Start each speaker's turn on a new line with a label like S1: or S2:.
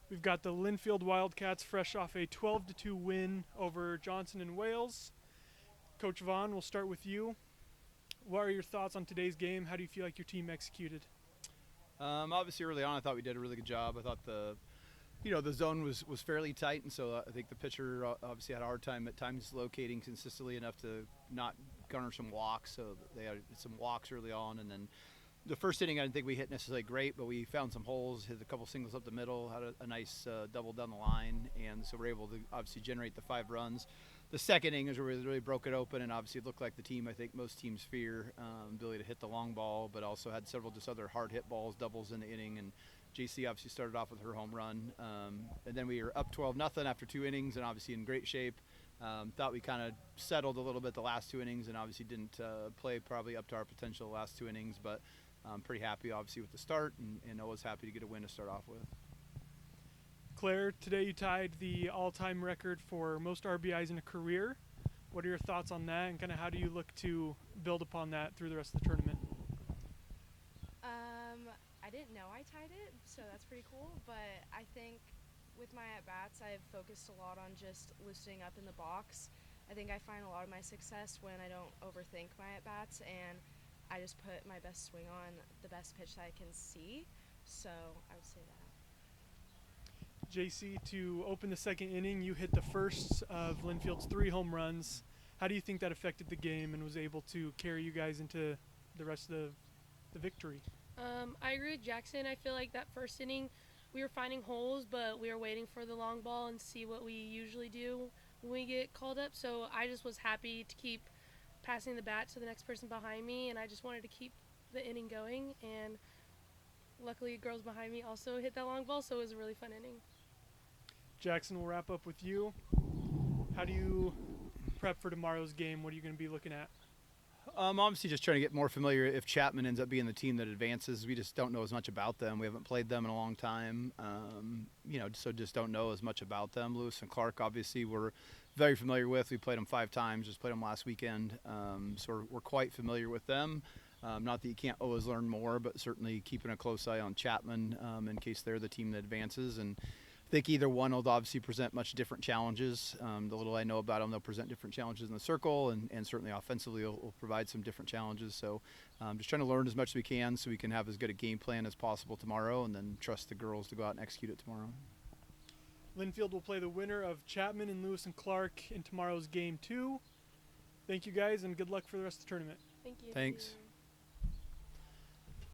S1: We've got the Linfield Wildcats fresh off a 12-2 win over Johnson and Wales. Coach Vaughan, we'll start with you. What are your thoughts on today's game? How do you feel like your team executed?
S2: Obviously, early on, I thought we did a really good job. I thought the zone was fairly tight, and so I think the pitcher obviously had a hard time at times locating consistently enough to not garner some walks. So they had some walks early on, and then the first inning I didn't think we hit necessarily great, but we found some holes, hit a couple singles up the middle, had a nice double down the line, and so we're able to obviously generate the 5 runs. The second inning is where we really broke it open, and obviously it looked like the team I think most teams fear, ability to hit the long ball, but also had several just other hard hit balls, doubles in the inning, and Jacey obviously started off with her home run. And then we were up 12-0 after 2 innings and obviously in great shape. Thought we kind of settled a little bit the last 2 innings and obviously didn't play probably up to our potential the last 2 innings, but I'm pretty happy obviously with the start and always happy to get a win to start off with.
S1: Claire, today you tied the all-time record for most RBIs in a career. What are your thoughts on that, and kind of how do you look to build upon that through the rest of the tournament?
S3: I didn't know I tied it, so that's pretty cool, but I think with my at-bats, I've focused a lot on just loosening up in the box. I think I find a lot of my success when I don't overthink my at-bats, and I just put my best swing on the best pitch that I can see, so I would say that.
S1: Jacey, to open the second inning, you hit the first of Linfield's 3 home runs. How do you think that affected the game and was able to carry you guys into the rest of the victory?
S4: I agree with Jackson. I feel like that first inning we were finding holes, but we were waiting for the long ball and see what we usually do when we get called up. So I just was happy to keep passing the bat to the next person behind me, and I just wanted to keep the inning going. And luckily, girls behind me also hit that long ball, so it was a really fun inning.
S1: Jackson, we'll wrap up with you. How do you prep for tomorrow's game? What are you going to be looking at?
S2: Obviously just trying to get more familiar if Chapman ends up being the team that advances. We just don't know as much about them. We haven't played them in a long time, so just don't know as much about them. Lewis and Clark, obviously, we're very familiar with. We played them 5 times, just played them last weekend, so we're quite familiar with them. Not that you can't always learn more, but certainly keeping a close eye on Chapman in case they're the team that advances. And I think either one will obviously present much different challenges. The little I know about them, they'll present different challenges in the circle, and certainly offensively will provide some different challenges. So just trying to learn as much as we can so we can have as good a game plan as possible tomorrow and then trust the girls to go out and execute it tomorrow.
S1: Linfield will play the winner of Chapman and Lewis and Clark in tomorrow's Game 2. Thank you guys, and good luck for the rest of the tournament.
S4: Thank you.
S2: Thanks.